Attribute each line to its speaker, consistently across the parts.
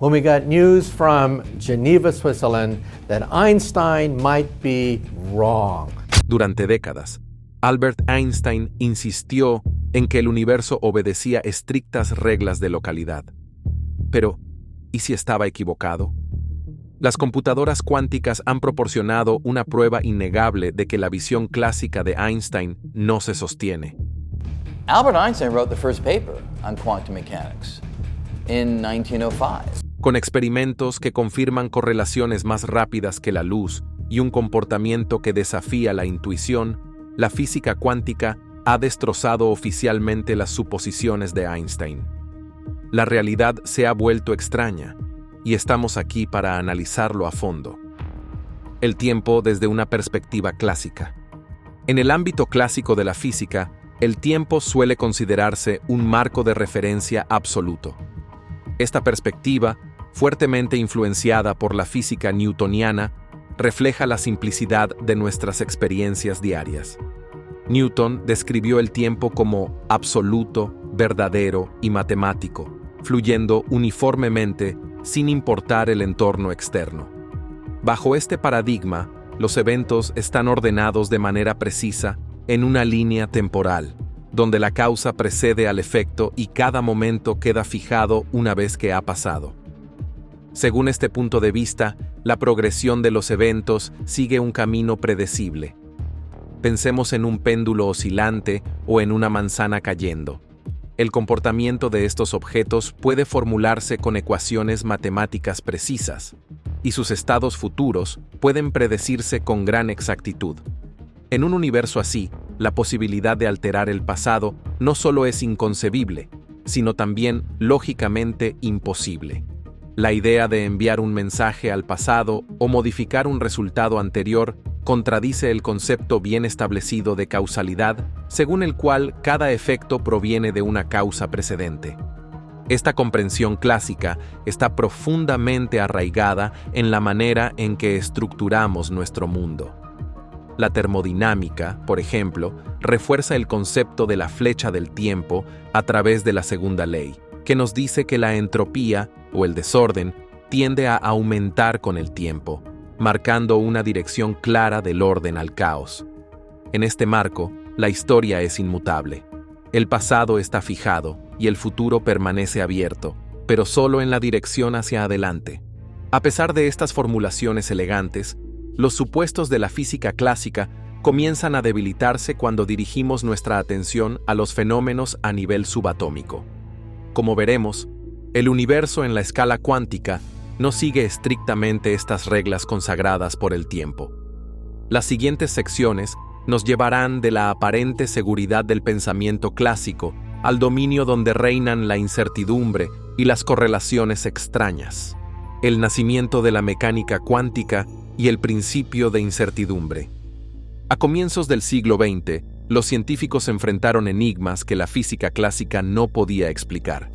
Speaker 1: when we got news from Geneva, Switzerland, that Einstein might be wrong.
Speaker 2: Durante décadas, Albert Einstein insistió en que el universo obedecía estrictas reglas de localidad. Pero, ¿y si estaba equivocado? Las computadoras cuánticas han proporcionado una prueba innegable de que la visión clásica de Einstein no se sostiene.
Speaker 3: Albert Einstein wrote the first paper on quantum mechanics in 1905.
Speaker 2: Con experimentos que confirman correlaciones más rápidas que la luz y un comportamiento que desafía la intuición, la física cuántica ha destrozado oficialmente las suposiciones de Einstein. La realidad se ha vuelto extraña, y estamos aquí para analizarlo a fondo. El tiempo desde una perspectiva clásica. En el ámbito clásico de la física, el tiempo suele considerarse un marco de referencia absoluto. Esta perspectiva, fuertemente influenciada por la física newtoniana, refleja la simplicidad de nuestras experiencias diarias. Newton describió el tiempo como absoluto, verdadero y matemático, fluyendo uniformemente sin importar el entorno externo. Bajo este paradigma, los eventos están ordenados de manera precisa en una línea temporal, donde la causa precede al efecto y cada momento queda fijado una vez que ha pasado. Según este punto de vista, la progresión de los eventos sigue un camino predecible. Pensemos en un péndulo oscilante o en una manzana cayendo. El comportamiento de estos objetos puede formularse con ecuaciones matemáticas precisas, y sus estados futuros pueden predecirse con gran exactitud. En un universo así, la posibilidad de alterar el pasado no solo es inconcebible, sino también lógicamente imposible. La idea de enviar un mensaje al pasado o modificar un resultado anterior contradice el concepto bien establecido de causalidad, según el cual cada efecto proviene de una causa precedente. Esta comprensión clásica está profundamente arraigada en la manera en que estructuramos nuestro mundo. La termodinámica, por ejemplo, refuerza el concepto de la flecha del tiempo a través de la segunda ley, que nos dice que la entropía, o el desorden, tiende a aumentar con el tiempo, marcando una dirección clara del orden al caos. En este marco, la historia es inmutable. El pasado está fijado y el futuro permanece abierto, pero solo en la dirección hacia adelante. A pesar de estas formulaciones elegantes, los supuestos de la física clásica comienzan a debilitarse cuando dirigimos nuestra atención a los fenómenos a nivel subatómico. Como veremos, el universo en la escala cuántica no sigue estrictamente estas reglas consagradas por el tiempo. Las siguientes secciones nos llevarán de la aparente seguridad del pensamiento clásico al dominio donde reinan la incertidumbre y las correlaciones extrañas, el nacimiento de la mecánica cuántica y el principio de incertidumbre. A comienzos del siglo XX, los científicos enfrentaron enigmas que la física clásica no podía explicar.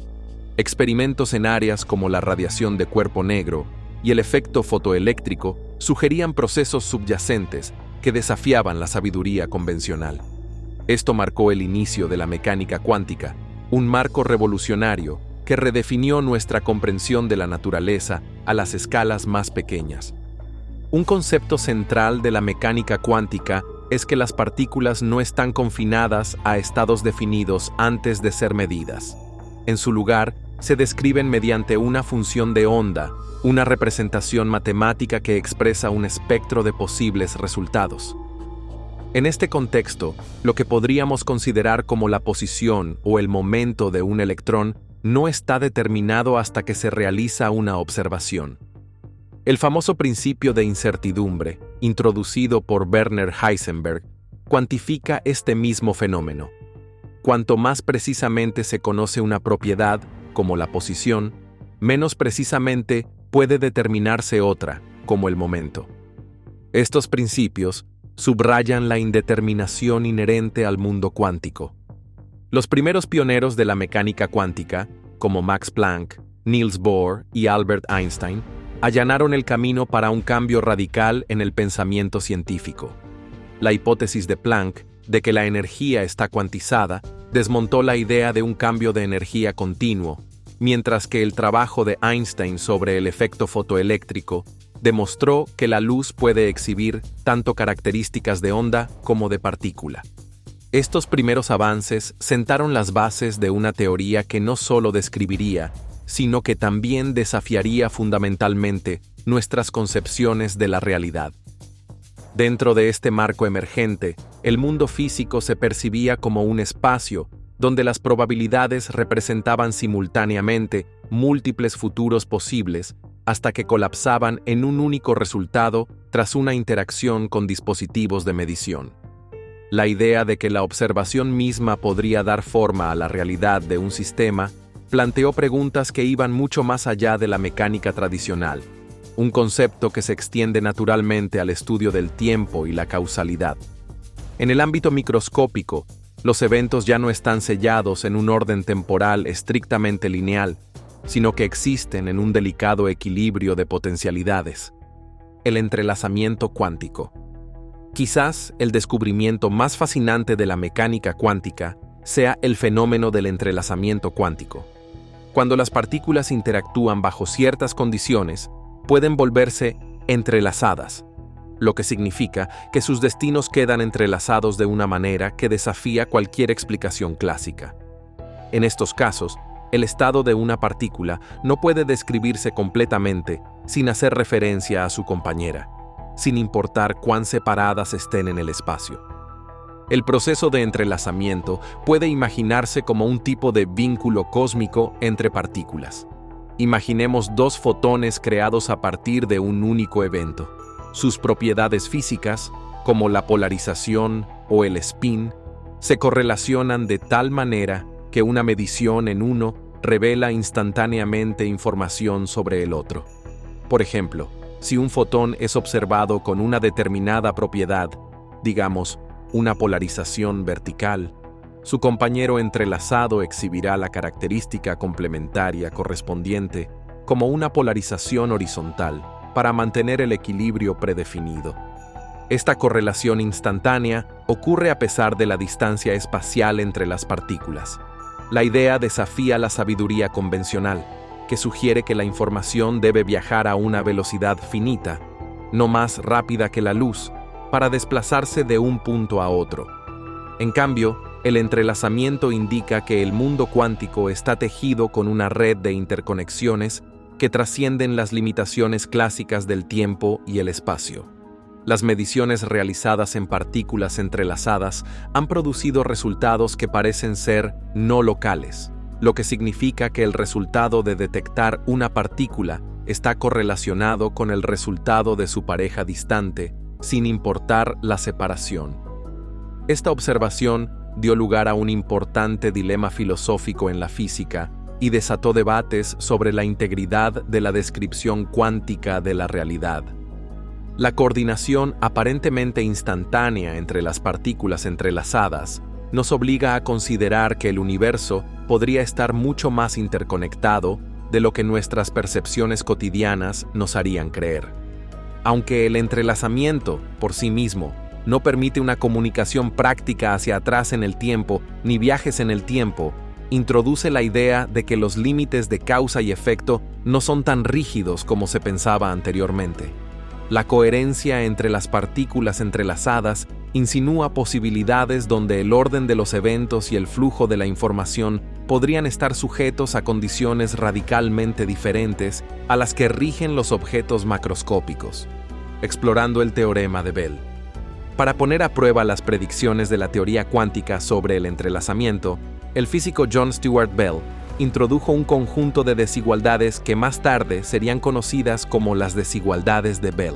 Speaker 2: Experimentos en áreas como la radiación de cuerpo negro y el efecto fotoeléctrico sugerían procesos subyacentes que desafiaban la sabiduría convencional. Esto marcó el inicio de la mecánica cuántica, un marco revolucionario que redefinió nuestra comprensión de la naturaleza a las escalas más pequeñas. Un concepto central de la mecánica cuántica es que las partículas no están confinadas a estados definidos antes de ser medidas. En su lugar, se describen mediante una función de onda, una representación matemática que expresa un espectro de posibles resultados. En este contexto, lo que podríamos considerar como la posición o el momento de un electrón no está determinado hasta que se realiza una observación. El famoso principio de incertidumbre, introducido por Werner Heisenberg, cuantifica este mismo fenómeno. Cuanto más precisamente se conoce una propiedad, como la posición, menos precisamente puede determinarse otra, como el momento. Estos principios subrayan la indeterminación inherente al mundo cuántico. Los primeros pioneros de la mecánica cuántica, como Max Planck, Niels Bohr y Albert Einstein, allanaron el camino para un cambio radical en el pensamiento científico. La hipótesis de Planck de que la energía está cuantizada desmontó la idea de un cambio de energía continuo mientras que el trabajo de Einstein sobre el efecto fotoeléctrico demostró que la luz puede exhibir tanto características de onda como de partícula. Estos primeros avances sentaron las bases de una teoría que no solo describiría, sino que también desafiaría fundamentalmente nuestras concepciones de la realidad. Dentro de este marco emergente, el mundo físico se percibía como un espacio donde las probabilidades representaban simultáneamente múltiples futuros posibles hasta que colapsaban en un único resultado tras una interacción con dispositivos de medición. La idea de que la observación misma podría dar forma a la realidad de un sistema planteó preguntas que iban mucho más allá de la mecánica tradicional, un concepto que se extiende naturalmente al estudio del tiempo y la causalidad. En el ámbito microscópico, los eventos ya no están sellados en un orden temporal estrictamente lineal, sino que existen en un delicado equilibrio de potencialidades. El entrelazamiento cuántico. Quizás el descubrimiento más fascinante de la mecánica cuántica sea el fenómeno del entrelazamiento cuántico. Cuando las partículas interactúan bajo ciertas condiciones, pueden volverse entrelazadas, lo que significa que sus destinos quedan entrelazados de una manera que desafía cualquier explicación clásica. En estos casos, el estado de una partícula no puede describirse completamente sin hacer referencia a su compañera, sin importar cuán separadas estén en el espacio. El proceso de entrelazamiento puede imaginarse como un tipo de vínculo cósmico entre partículas. Imaginemos dos fotones creados a partir de un único evento. Sus propiedades físicas, como la polarización o el spin, se correlacionan de tal manera que una medición en uno revela instantáneamente información sobre el otro. Por ejemplo, si un fotón es observado con una determinada propiedad, digamos, una polarización vertical, su compañero entrelazado exhibirá la característica complementaria correspondiente como una polarización horizontal para mantener el equilibrio predefinido. Esta correlación instantánea ocurre a pesar de la distancia espacial entre las partículas. La idea desafía la sabiduría convencional, que sugiere que la información debe viajar a una velocidad finita, no más rápida que la luz, para desplazarse de un punto a otro. En cambio, el entrelazamiento indica que el mundo cuántico está tejido con una red de interconexiones que trascienden las limitaciones clásicas del tiempo y el espacio. Las mediciones realizadas en partículas entrelazadas han producido resultados que parecen ser no locales, lo que significa que el resultado de detectar una partícula está correlacionado con el resultado de su pareja distante, sin importar la separación. Esta observación dio lugar a un importante dilema filosófico en la física y desató debates sobre la integridad de la descripción cuántica de la realidad. La coordinación aparentemente instantánea entre las partículas entrelazadas nos obliga a considerar que el universo podría estar mucho más interconectado de lo que nuestras percepciones cotidianas nos harían creer. Aunque el entrelazamiento, por sí mismo, no permite una comunicación práctica hacia atrás en el tiempo ni viajes en el tiempo, introduce la idea de que los límites de causa y efecto no son tan rígidos como se pensaba anteriormente. La coherencia entre las partículas entrelazadas insinúa posibilidades donde el orden de los eventos y el flujo de la información podrían estar sujetos a condiciones radicalmente diferentes a las que rigen los objetos macroscópicos, explorando el teorema de Bell. Para poner a prueba las predicciones de la teoría cuántica sobre el entrelazamiento, el físico John Stuart Bell introdujo un conjunto de desigualdades que más tarde serían conocidas como las desigualdades de Bell.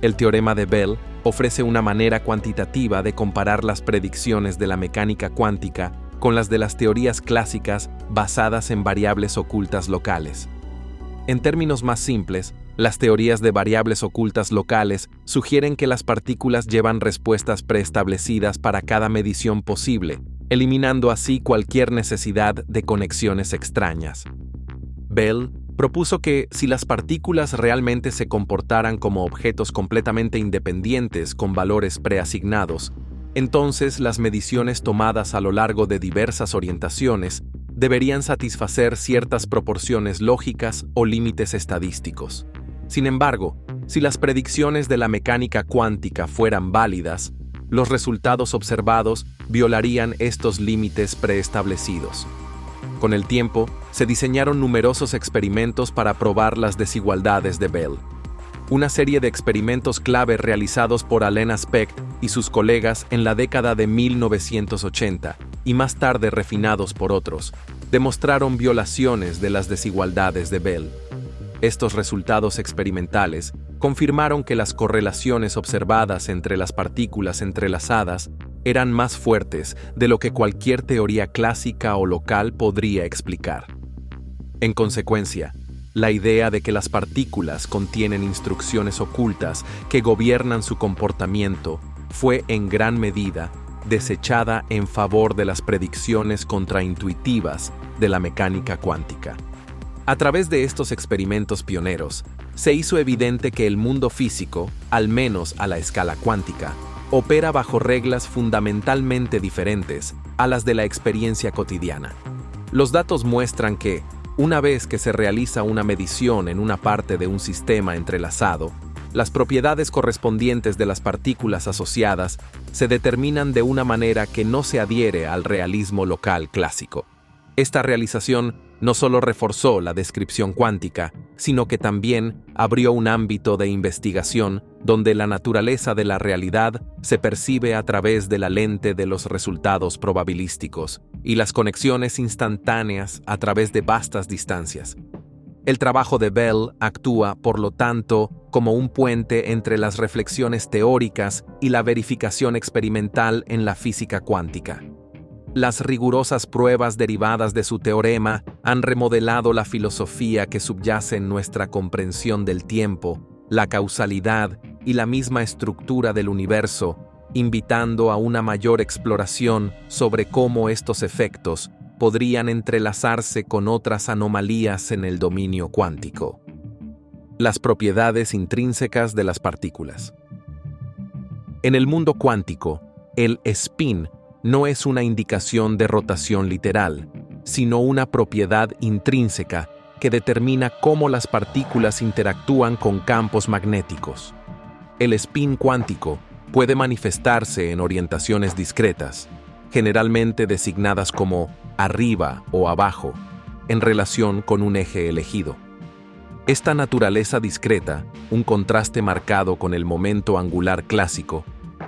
Speaker 2: El teorema de Bell ofrece una manera cuantitativa de comparar las predicciones de la mecánica cuántica con las de las teorías clásicas basadas en variables ocultas locales. En términos más simples, las teorías de variables ocultas locales sugieren que las partículas llevan respuestas preestablecidas para cada medición posible, eliminando así cualquier necesidad de conexiones extrañas. Bell propuso que si las partículas realmente se comportaran como objetos completamente independientes con valores preasignados, entonces las mediciones tomadas a lo largo de diversas orientaciones deberían satisfacer ciertas proporciones lógicas o límites estadísticos. Sin embargo, si las predicciones de la mecánica cuántica fueran válidas, los resultados observados violarían estos límites preestablecidos. Con el tiempo, se diseñaron numerosos experimentos para probar las desigualdades de Bell. Una serie de experimentos clave realizados por Alain Aspect y sus colegas en la década de 1980, y más tarde refinados por otros, demostraron violaciones de las desigualdades de Bell. Estos resultados experimentales confirmaron que las correlaciones observadas entre las partículas entrelazadas eran más fuertes de lo que cualquier teoría clásica o local podría explicar. En consecuencia, la idea de que las partículas contienen instrucciones ocultas que gobiernan su comportamiento fue en gran medida desechada en favor de las predicciones contraintuitivas de la mecánica cuántica. A través de estos experimentos pioneros, se hizo evidente que el mundo físico, al menos a la escala cuántica, opera bajo reglas fundamentalmente diferentes a las de la experiencia cotidiana. Los datos muestran que, una vez que se realiza una medición en una parte de un sistema entrelazado, las propiedades correspondientes de las partículas asociadas se determinan de una manera que no se adhiere al realismo local clásico. Esta realización no solo reforzó la descripción cuántica, sino que también abrió un ámbito de investigación donde la naturaleza de la realidad se percibe a través de la lente de los resultados probabilísticos y las conexiones instantáneas a través de vastas distancias. El trabajo de Bell actúa, por lo tanto, como un puente entre las reflexiones teóricas y la verificación experimental en la física cuántica. Las rigurosas pruebas derivadas de su teorema han remodelado la filosofía que subyace en nuestra comprensión del tiempo, la causalidad y la misma estructura del universo, invitando a una mayor exploración sobre cómo estos efectos podrían entrelazarse con otras anomalías en el dominio cuántico. Las propiedades intrínsecas de las partículas. En el mundo cuántico, el spin no es una indicación de rotación literal, sino una propiedad intrínseca que determina cómo las partículas interactúan con campos magnéticos. El spin cuántico puede manifestarse en orientaciones discretas, generalmente designadas como arriba o abajo, en relación con un eje elegido. Esta naturaleza discreta, un contraste marcado con el momento angular clásico,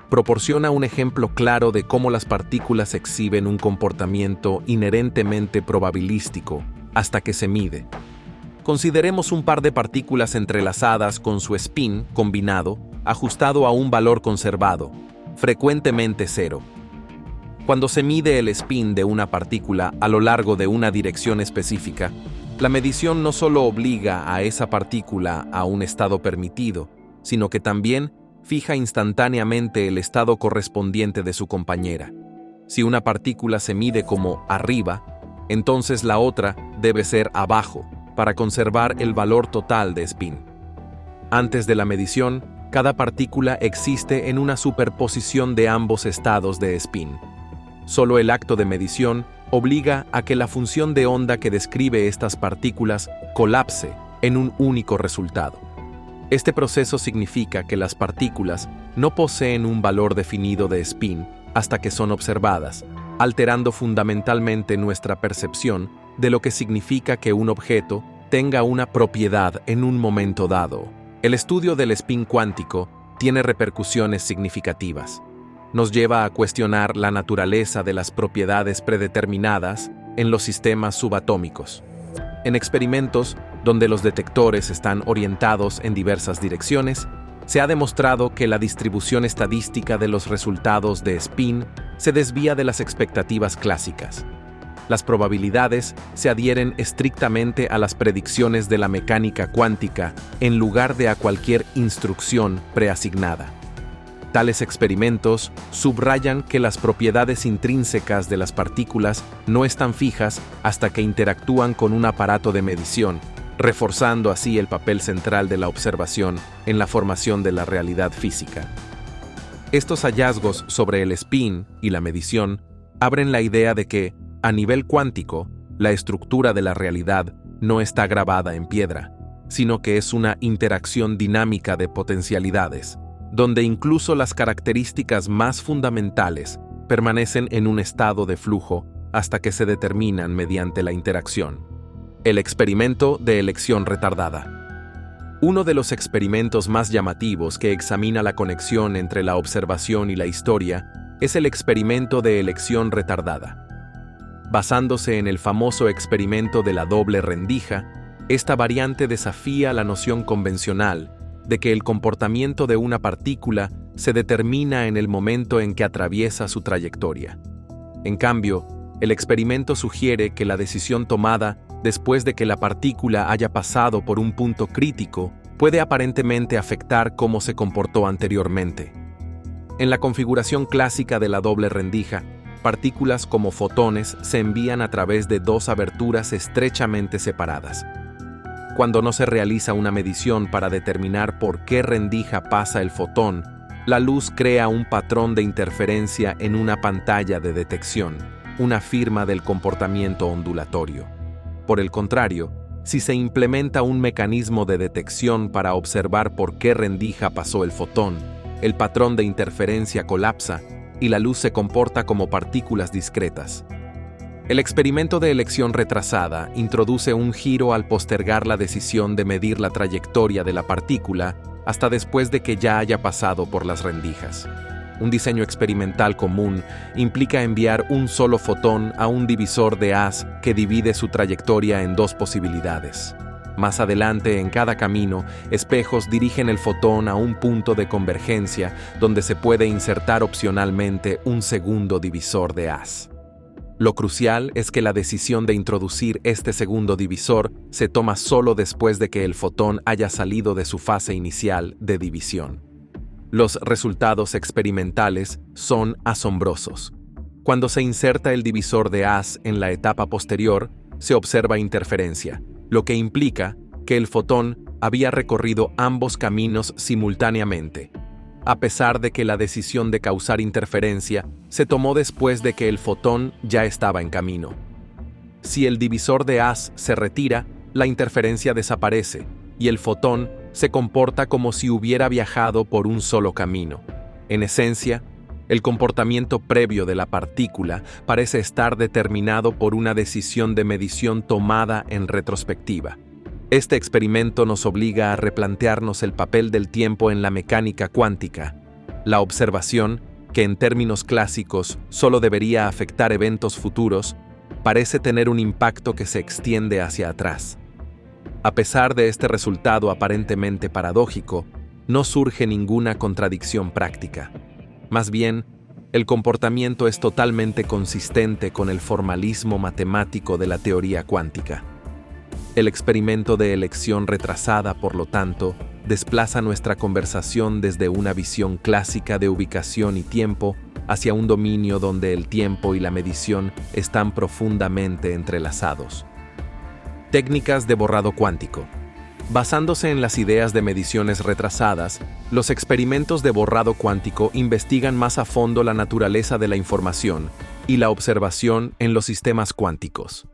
Speaker 2: proporciona un ejemplo claro de cómo las partículas exhiben un comportamiento inherentemente probabilístico hasta que se mide. Consideremos un par de partículas entrelazadas con su spin combinado, ajustado a un valor conservado, frecuentemente 0. Cuando se mide el spin de una partícula a lo largo de una dirección específica, la medición no solo obliga a esa partícula a un estado permitido, sino que también fija instantáneamente el estado correspondiente de su compañera. Si una partícula se mide como arriba, entonces la otra debe ser abajo, para conservar el valor total de spin. Antes de la medición, cada partícula existe en una superposición de ambos estados de spin. Solo el acto de medición obliga a que la función de onda que describe estas partículas colapse en un único resultado. Este proceso significa que las partículas no poseen un valor definido de spin hasta que son observadas, alterando fundamentalmente nuestra percepción de lo que significa que un objeto tenga una propiedad en un momento dado. El estudio del spin cuántico tiene repercusiones significativas. Nos lleva a cuestionar la naturaleza de las propiedades predeterminadas en los sistemas subatómicos. En experimentos donde los detectores están orientados en diversas direcciones, se ha demostrado que la distribución estadística de los resultados de spin se desvía de las expectativas clásicas. Las probabilidades se adhieren estrictamente a las predicciones de la mecánica cuántica en lugar de a cualquier instrucción preasignada. Tales experimentos subrayan que las propiedades intrínsecas de las partículas no están fijas hasta que interactúan con un aparato de medición, reforzando así el papel central de la observación en la formación de la realidad física. Estos hallazgos sobre el spin y la medición abren la idea de que, a nivel cuántico, la estructura de la realidad no está grabada en piedra, sino que es una interacción dinámica de potencialidades, donde incluso las características más fundamentales permanecen en un estado de flujo hasta que se determinan mediante la interacción. El experimento de elección retardada. Uno de los experimentos más llamativos que examina la conexión entre la observación y la historia es el experimento de elección retardada. Basándose en el famoso experimento de la doble rendija, esta variante desafía la noción convencional de que el comportamiento de una partícula se determina en el momento en que atraviesa su trayectoria. En cambio, el experimento sugiere que la decisión tomada después de que la partícula haya pasado por un punto crítico puede aparentemente afectar cómo se comportó anteriormente. En la configuración clásica de la doble rendija, partículas como fotones se envían a través de dos aberturas estrechamente separadas. Cuando no se realiza una medición para determinar por qué rendija pasa el fotón, la luz crea un patrón de interferencia en una pantalla de detección, una firma del comportamiento ondulatorio. Por el contrario, si se implementa un mecanismo de detección para observar por qué rendija pasó el fotón, el patrón de interferencia colapsa y la luz se comporta como partículas discretas. El experimento de elección retrasada introduce un giro al postergar la decisión de medir la trayectoria de la partícula hasta después de que ya haya pasado por las rendijas. Un diseño experimental común implica enviar un solo fotón a un divisor de haz que divide su trayectoria en dos posibilidades. Más adelante, en cada camino, espejos dirigen el fotón a un punto de convergencia donde se puede insertar opcionalmente un segundo divisor de haz. Lo crucial es que la decisión de introducir este segundo divisor se toma solo después de que el fotón haya salido de su fase inicial de división. Los resultados experimentales son asombrosos. Cuando se inserta el divisor de haz en la etapa posterior, se observa interferencia, lo que implica que el fotón había recorrido ambos caminos simultáneamente, a pesar de que la decisión de causar interferencia se tomó después de que el fotón ya estaba en camino. Si el divisor de haz se retira, la interferencia desaparece y el fotón se comporta como si hubiera viajado por un solo camino. En esencia, el comportamiento previo de la partícula parece estar determinado por una decisión de medición tomada en retrospectiva. Este experimento nos obliga a replantearnos el papel del tiempo en la mecánica cuántica. La observación, que en términos clásicos solo debería afectar eventos futuros, parece tener un impacto que se extiende hacia atrás. A pesar de este resultado aparentemente paradójico, no surge ninguna contradicción práctica. Más bien, el comportamiento es totalmente consistente con el formalismo matemático de la teoría cuántica. El experimento de elección retrasada, por lo tanto, desplaza nuestra conversación desde una visión clásica de ubicación y tiempo hacia un dominio donde el tiempo y la medición están profundamente entrelazados. Técnicas de borrado cuántico. Basándose en las ideas de mediciones retrasadas, los experimentos de borrado cuántico investigan más a fondo la naturaleza de la información y la observación en los sistemas cuánticos.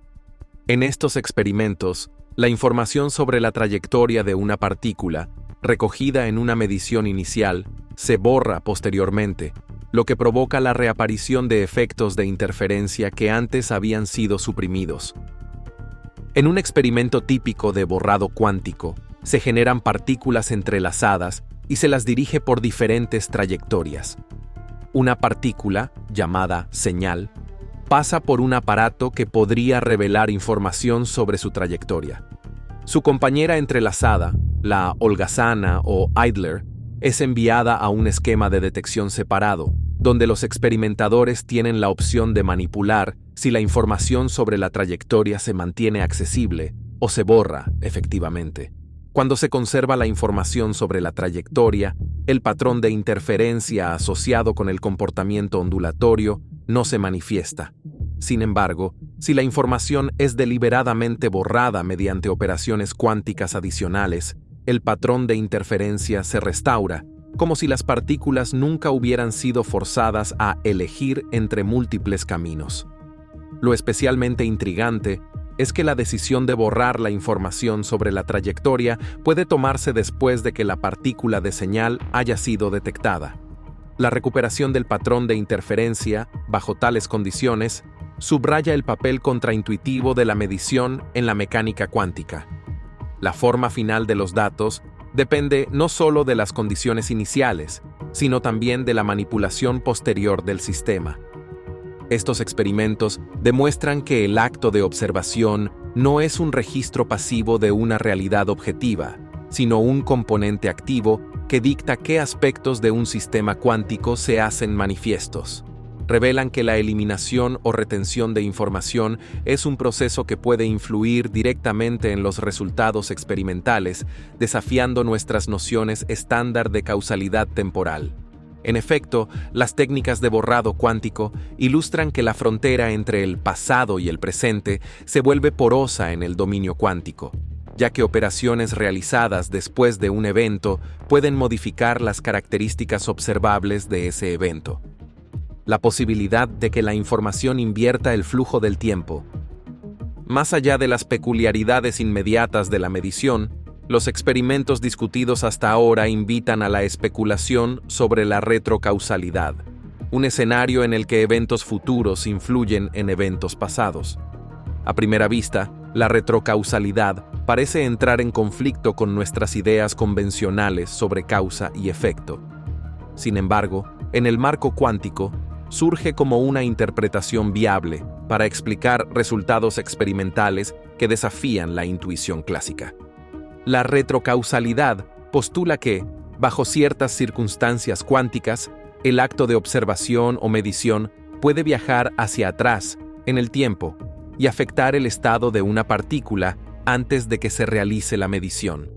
Speaker 2: En estos experimentos, la información sobre la trayectoria de una partícula, recogida en una medición inicial, se borra posteriormente, lo que provoca la reaparición de efectos de interferencia que antes habían sido suprimidos. En un experimento típico de borrado cuántico, se generan partículas entrelazadas y se las dirige por diferentes trayectorias. Una partícula, llamada señal, pasa por un aparato que podría revelar información sobre su trayectoria. Su compañera entrelazada, la holgazana o idler, es enviada a un esquema de detección separado, donde los experimentadores tienen la opción de manipular si la información sobre la trayectoria se mantiene accesible o se borra efectivamente. Cuando se conserva la información sobre la trayectoria, el patrón de interferencia asociado con el comportamiento ondulatorio no se manifiesta. Sin embargo, si la información es deliberadamente borrada mediante operaciones cuánticas adicionales, el patrón de interferencia se restaura, como si las partículas nunca hubieran sido forzadas a elegir entre múltiples caminos. Lo especialmente intrigante es que la decisión de borrar la información sobre la trayectoria puede tomarse después de que la partícula de señal haya sido detectada. La recuperación del patrón de interferencia, bajo tales condiciones, subraya el papel contraintuitivo de la medición en la mecánica cuántica. La forma final de los datos depende no solo de las condiciones iniciales, sino también de la manipulación posterior del sistema. Estos experimentos demuestran que el acto de observación no es un registro pasivo de una realidad objetiva, sino un componente activo que dicta qué aspectos de un sistema cuántico se hacen manifiestos. Revelan que la eliminación o retención de información es un proceso que puede influir directamente en los resultados experimentales, desafiando nuestras nociones estándar de causalidad temporal. En efecto, las técnicas de borrado cuántico ilustran que la frontera entre el pasado y el presente se vuelve porosa en el dominio cuántico, ya que operaciones realizadas después de un evento pueden modificar las características observables de ese evento. La posibilidad de que la información invierta el flujo del tiempo. Más allá de las peculiaridades inmediatas de la medición, los experimentos discutidos hasta ahora invitan a la especulación sobre la retrocausalidad, un escenario en el que eventos futuros influyen en eventos pasados. A primera vista, la retrocausalidad parece entrar en conflicto con nuestras ideas convencionales sobre causa y efecto. Sin embargo, en el marco cuántico, surge como una interpretación viable para explicar resultados experimentales que desafían la intuición clásica. La retrocausalidad postula que, bajo ciertas circunstancias cuánticas, el acto de observación o medición puede viajar hacia atrás en el tiempo y afectar el estado de una partícula antes de que se realice la medición.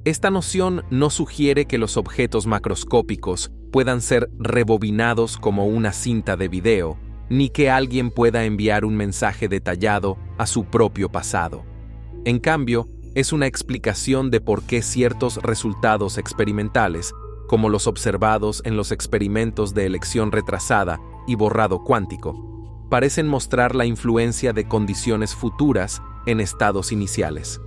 Speaker 2: Esta noción no sugiere que los objetos macroscópicos puedan ser rebobinados como una cinta de video, ni que alguien pueda enviar un mensaje detallado a su propio pasado. En cambio, es una explicación de por qué ciertos resultados experimentales, como los observados en los experimentos de elección retrasada y borrado cuántico, parecen mostrar la influencia de condiciones futuras en estados iniciales.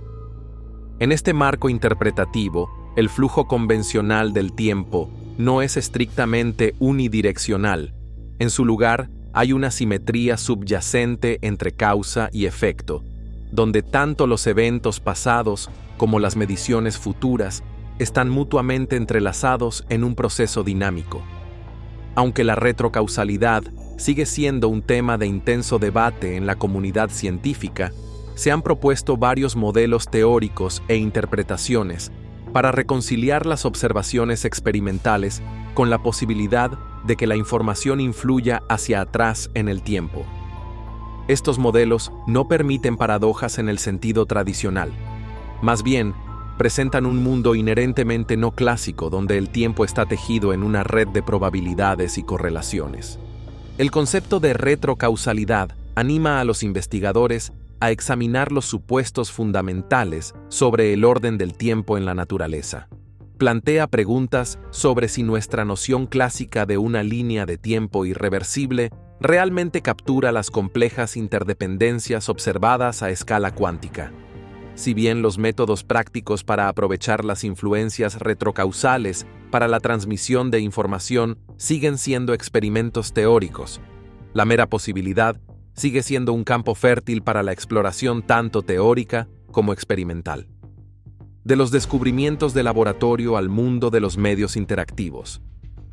Speaker 2: En este marco interpretativo, el flujo convencional del tiempo no es estrictamente unidireccional. En su lugar, hay una simetría subyacente entre causa y efecto, donde tanto los eventos pasados como las mediciones futuras están mutuamente entrelazados en un proceso dinámico. Aunque la retrocausalidad sigue siendo un tema de intenso debate en la comunidad científica, se han propuesto varios modelos teóricos e interpretaciones para reconciliar las observaciones experimentales con la posibilidad de que la información influya hacia atrás en el tiempo. Estos modelos no permiten paradojas en el sentido tradicional. Más bien, presentan un mundo inherentemente no clásico donde el tiempo está tejido en una red de probabilidades y correlaciones. El concepto de retrocausalidad anima a los investigadores a examinar los supuestos fundamentales sobre el orden del tiempo en la naturaleza. Plantea preguntas sobre si nuestra noción clásica de una línea de tiempo irreversible realmente captura las complejas interdependencias observadas a escala cuántica. Si bien los métodos prácticos para aprovechar las influencias retrocausales para la transmisión de información siguen siendo experimentos teóricos, la mera posibilidad sigue siendo un campo fértil para la exploración tanto teórica como experimental. De los descubrimientos de laboratorio al mundo de los medios interactivos.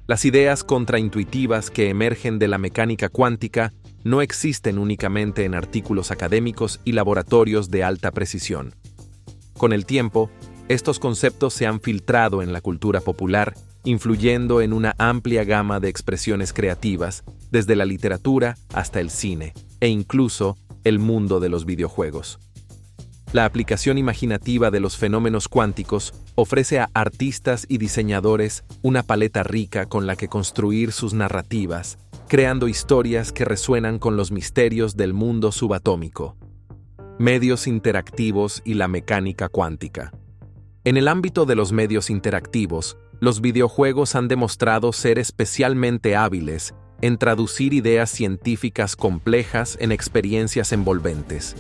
Speaker 2: Las ideas contraintuitivas que emergen de la mecánica cuántica no existen únicamente en artículos académicos y laboratorios de alta precisión. Con el tiempo, estos conceptos se han filtrado en la cultura popular, influyendo en una amplia gama de expresiones creativas, desde la literatura hasta el cine, e incluso el mundo de los videojuegos. La aplicación imaginativa de los fenómenos cuánticos ofrece a artistas y diseñadores una paleta rica con la que construir sus narrativas, creando historias que resuenan con los misterios del mundo subatómico. Medios interactivos y la mecánica cuántica. En el ámbito de los medios interactivos, los videojuegos han demostrado ser especialmente hábiles en traducir ideas científicas complejas en experiencias envolventes.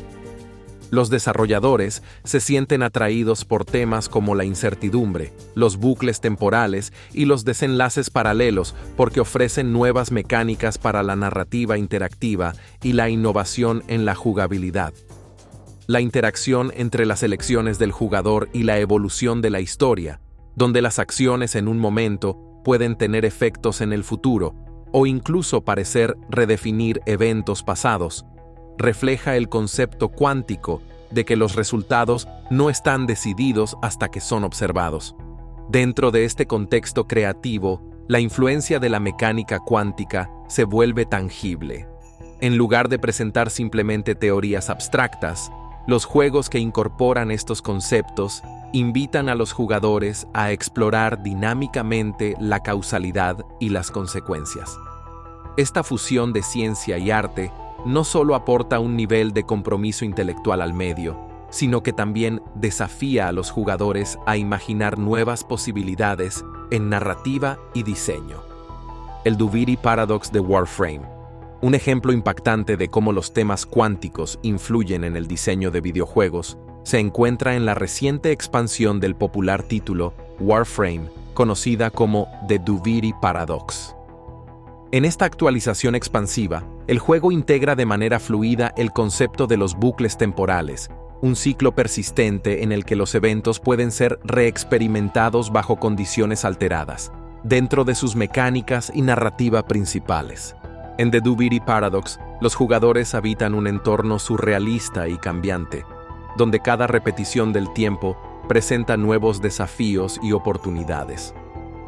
Speaker 2: Los desarrolladores se sienten atraídos por temas como la incertidumbre, los bucles temporales y los desenlaces paralelos porque ofrecen nuevas mecánicas para la narrativa interactiva y la innovación en la jugabilidad. La interacción entre las elecciones del jugador y la evolución de la historia, donde las acciones en un momento pueden tener efectos en el futuro o incluso parecer redefinir eventos pasados, refleja el concepto cuántico de que los resultados no están decididos hasta que son observados. Dentro de este contexto creativo, la influencia de la mecánica cuántica se vuelve tangible. En lugar de presentar simplemente teorías abstractas, los juegos que incorporan estos conceptos invitan a los jugadores a explorar dinámicamente la causalidad y las consecuencias. Esta fusión de ciencia y arte no solo aporta un nivel de compromiso intelectual al medio, sino que también desafía a los jugadores a imaginar nuevas posibilidades en narrativa y diseño. El Duviri Paradox de Warframe, un ejemplo impactante de cómo los temas cuánticos influyen en el diseño de videojuegos, se encuentra en la reciente expansión del popular título Warframe, conocida como The Duviri Paradox. En esta actualización expansiva, el juego integra de manera fluida el concepto de los bucles temporales, un ciclo persistente en el que los eventos pueden ser reexperimentados bajo condiciones alteradas, dentro de sus mecánicas y narrativa principales. En The Duviri Paradox, los jugadores habitan un entorno surrealista y cambiante, donde cada repetición del tiempo presenta nuevos desafíos y oportunidades.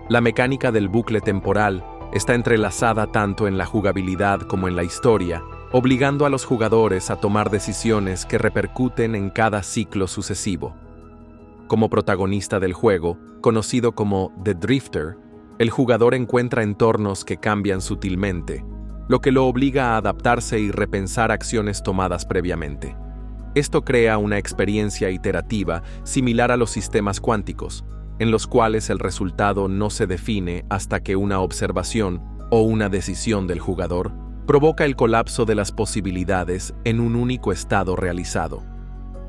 Speaker 2: La mecánica del bucle temporal está entrelazada tanto en la jugabilidad como en la historia, obligando a los jugadores a tomar decisiones que repercuten en cada ciclo sucesivo. Como protagonista del juego, conocido como The Drifter, el jugador encuentra entornos que cambian sutilmente, lo que lo obliga a adaptarse y repensar acciones tomadas previamente. Esto crea una experiencia iterativa similar a los sistemas cuánticos, en los cuales el resultado no se define hasta que una observación o una decisión del jugador provoca el colapso de las posibilidades en un único estado realizado.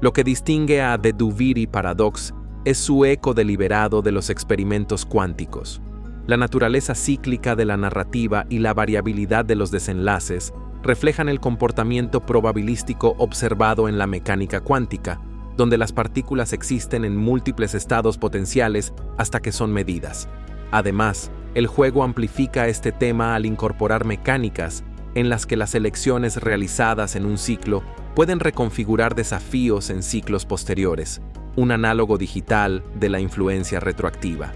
Speaker 2: Lo que distingue a The Duviri Paradox es su eco deliberado de los experimentos cuánticos. La naturaleza cíclica de la narrativa y la variabilidad de los desenlaces reflejan el comportamiento probabilístico observado en la mecánica cuántica, donde las partículas existen en múltiples estados potenciales hasta que son medidas. Además, el juego amplifica este tema al incorporar mecánicas en las que las elecciones realizadas en un ciclo pueden reconfigurar desafíos en ciclos posteriores, un análogo digital de la influencia retroactiva.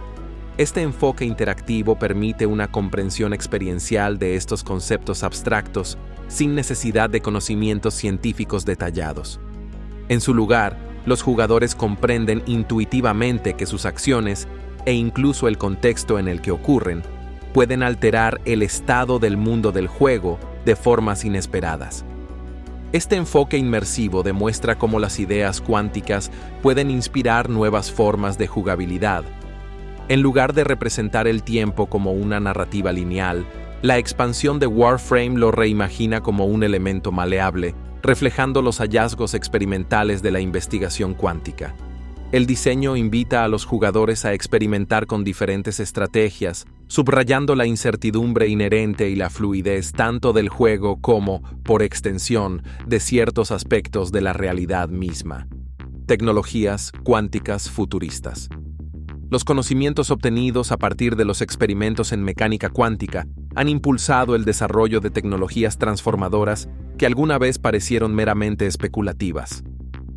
Speaker 2: Este enfoque interactivo permite una comprensión experiencial de estos conceptos abstractos sin necesidad de conocimientos científicos detallados. En su lugar, los jugadores comprenden intuitivamente que sus acciones, e incluso el contexto en el que ocurren, pueden alterar el estado del mundo del juego de formas inesperadas. Este enfoque inmersivo demuestra cómo las ideas cuánticas pueden inspirar nuevas formas de jugabilidad. En lugar de representar el tiempo como una narrativa lineal, la expansión de Warframe lo reimagina como un elemento maleable, reflejando los hallazgos experimentales de la investigación cuántica. El diseño invita a los jugadores a experimentar con diferentes estrategias, subrayando la incertidumbre inherente y la fluidez tanto del juego como, por extensión, de ciertos aspectos de la realidad misma. Tecnologías cuánticas futuristas. Los conocimientos obtenidos a partir de los experimentos en mecánica cuántica han impulsado el desarrollo de tecnologías transformadoras que alguna vez parecieron meramente especulativas.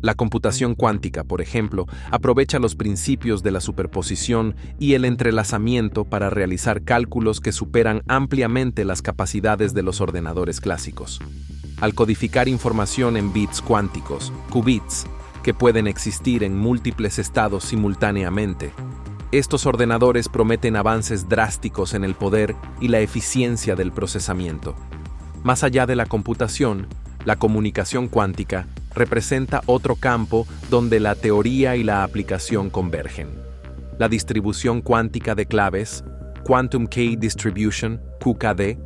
Speaker 2: La computación cuántica, por ejemplo, aprovecha los principios de la superposición y el entrelazamiento para realizar cálculos que superan ampliamente las capacidades de los ordenadores clásicos. Al codificar información en bits cuánticos, qubits, que pueden existir en múltiples estados simultáneamente, estos ordenadores prometen avances drásticos en el poder y la eficiencia del procesamiento. Más allá de la computación, la comunicación cuántica representa otro campo donde la teoría y la aplicación convergen. La distribución cuántica de claves, Quantum Key Distribution, QKD,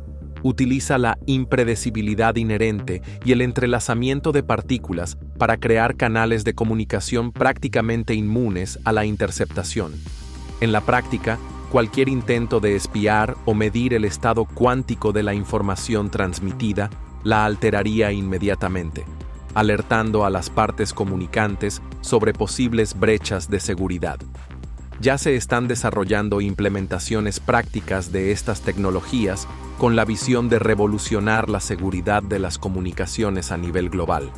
Speaker 2: utiliza la impredecibilidad inherente y el entrelazamiento de partículas para crear canales de comunicación prácticamente inmunes a la interceptación. En la práctica, cualquier intento de espiar o medir el estado cuántico de la información transmitida la alteraría inmediatamente, alertando a las partes comunicantes sobre posibles brechas de seguridad. Ya se están desarrollando implementaciones prácticas de estas tecnologías con la visión de revolucionar la seguridad de las comunicaciones a nivel global.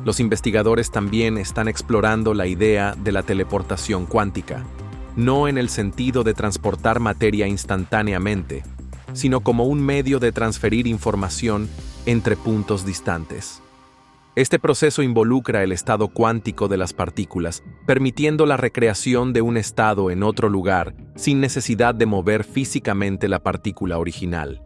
Speaker 2: Los investigadores también están explorando la idea de la teleportación cuántica, no en el sentido de transportar materia instantáneamente, sino como un medio de transferir información entre puntos distantes. Este proceso involucra el estado cuántico de las partículas, permitiendo la recreación de un estado en otro lugar sin necesidad de mover físicamente la partícula original.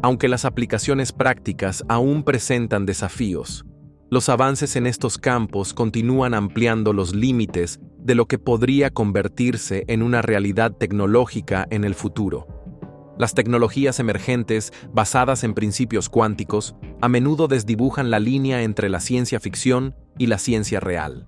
Speaker 2: Aunque las aplicaciones prácticas aún presentan desafíos, los avances en estos campos continúan ampliando los límites de lo que podría convertirse en una realidad tecnológica en el futuro. Las tecnologías emergentes, basadas en principios cuánticos, a menudo desdibujan la línea entre la ciencia ficción y la ciencia real.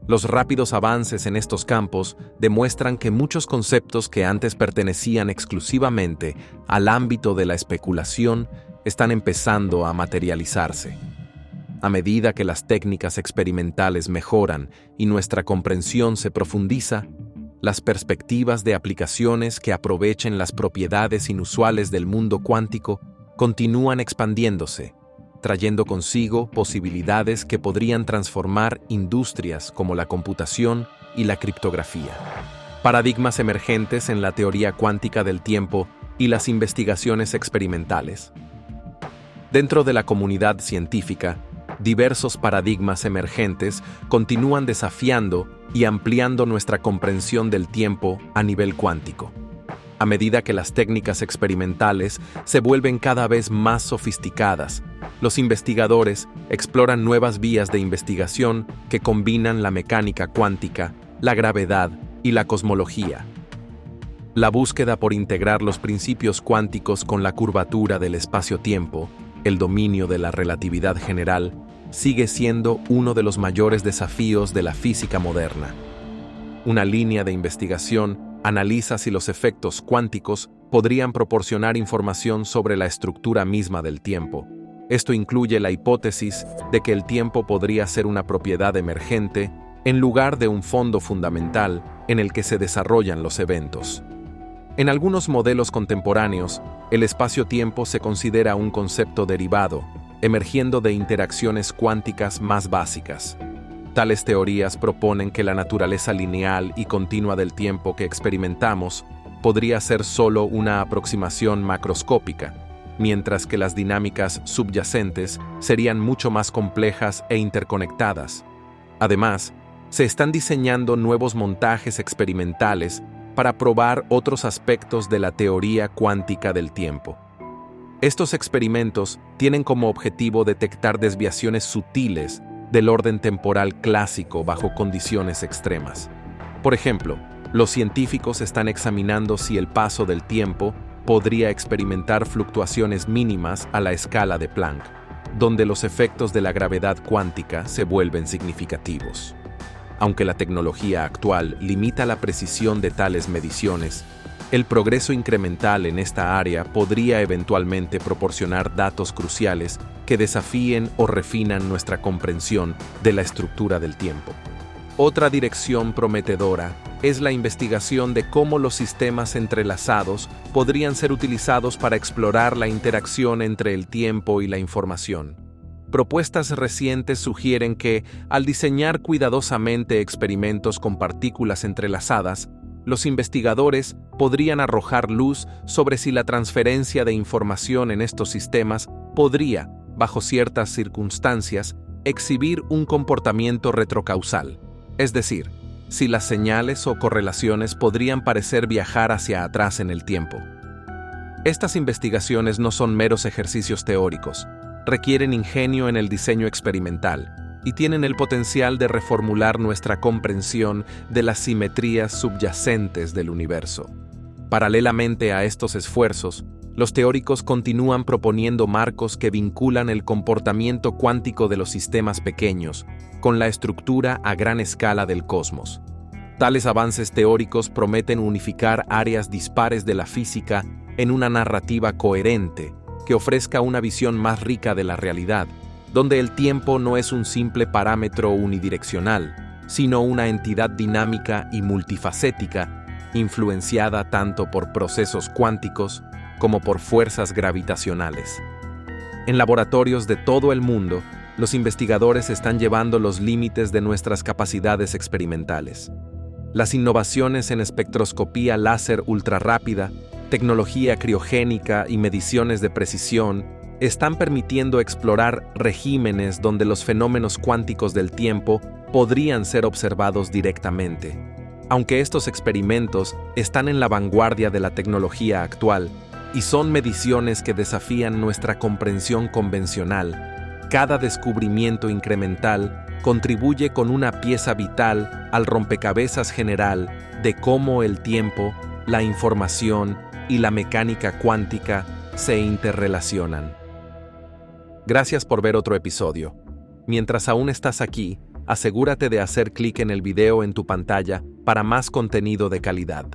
Speaker 2: Los rápidos avances en estos campos demuestran que muchos conceptos que antes pertenecían exclusivamente al ámbito de la especulación están empezando a materializarse. A medida que las técnicas experimentales mejoran y nuestra comprensión se profundiza, las perspectivas de aplicaciones que aprovechen las propiedades inusuales del mundo cuántico continúan expandiéndose, trayendo consigo posibilidades que podrían transformar industrias como la computación y la criptografía. Paradigmas emergentes en la teoría cuántica del tiempo y las investigaciones experimentales. Dentro de la comunidad científica, diversos paradigmas emergentes continúan desafiando y ampliando nuestra comprensión del tiempo a nivel cuántico. A medida que las técnicas experimentales se vuelven cada vez más sofisticadas, los investigadores exploran nuevas vías de investigación que combinan la mecánica cuántica, la gravedad y la cosmología. La búsqueda por integrar los principios cuánticos con la curvatura del espacio-tiempo, el dominio de la relatividad general, sigue siendo uno de los mayores desafíos de la física moderna. Una línea de investigación analiza si los efectos cuánticos podrían proporcionar información sobre la estructura misma del tiempo. Esto incluye la hipótesis de que el tiempo podría ser una propiedad emergente en lugar de un fondo fundamental en el que se desarrollan los eventos. En algunos modelos contemporáneos, el espacio-tiempo se considera un concepto derivado, emergiendo de interacciones cuánticas más básicas. Tales teorías proponen que la naturaleza lineal y continua del tiempo que experimentamos podría ser solo una aproximación macroscópica, mientras que las dinámicas subyacentes serían mucho más complejas e interconectadas. Además, se están diseñando nuevos montajes experimentales para probar otros aspectos de la teoría cuántica del tiempo. Estos experimentos tienen como objetivo detectar desviaciones sutiles del orden temporal clásico bajo condiciones extremas. Por ejemplo, los científicos están examinando si el paso del tiempo podría experimentar fluctuaciones mínimas a la escala de Planck, donde los efectos de la gravedad cuántica se vuelven significativos. Aunque la tecnología actual limita la precisión de tales mediciones, el progreso incremental en esta área podría eventualmente proporcionar datos cruciales que desafíen o refinan nuestra comprensión de la estructura del tiempo. Otra dirección prometedora es la investigación de cómo los sistemas entrelazados podrían ser utilizados para explorar la interacción entre el tiempo y la información. Propuestas recientes sugieren que, al diseñar cuidadosamente experimentos con partículas entrelazadas, los investigadores podrían arrojar luz sobre si la transferencia de información en estos sistemas podría, bajo ciertas circunstancias, exhibir un comportamiento retrocausal, es decir, si las señales o correlaciones podrían parecer viajar hacia atrás en el tiempo. Estas investigaciones no son meros ejercicios teóricos, requieren ingenio en el diseño experimental y tienen el potencial de reformular nuestra comprensión de las simetrías subyacentes del universo. Paralelamente a estos esfuerzos, Los teóricos continúan proponiendo marcos que vinculan el comportamiento cuántico de los sistemas pequeños con la estructura a gran escala del cosmos. Tales avances teóricos prometen unificar áreas dispares de la física en una narrativa coherente que ofrezca una visión más rica de la realidad, donde el tiempo no es un simple parámetro unidireccional, sino una entidad dinámica y multifacética, influenciada tanto por procesos cuánticos como por fuerzas gravitacionales. En laboratorios de todo el mundo, los investigadores están llevando los límites de nuestras capacidades experimentales. Las innovaciones en espectroscopía láser ultrarrápida, tecnología criogénica y mediciones de precisión están permitiendo explorar regímenes donde los fenómenos cuánticos del tiempo podrían ser observados directamente. Aunque estos experimentos están en la vanguardia de la tecnología actual y son mediciones que desafían nuestra comprensión convencional, cada descubrimiento incremental contribuye con una pieza vital al rompecabezas general de cómo el tiempo, la información y la mecánica cuántica se interrelacionan. Gracias por ver otro episodio. Mientras aún estás aquí, asegúrate de hacer clic en el video en tu pantalla para más contenido de calidad.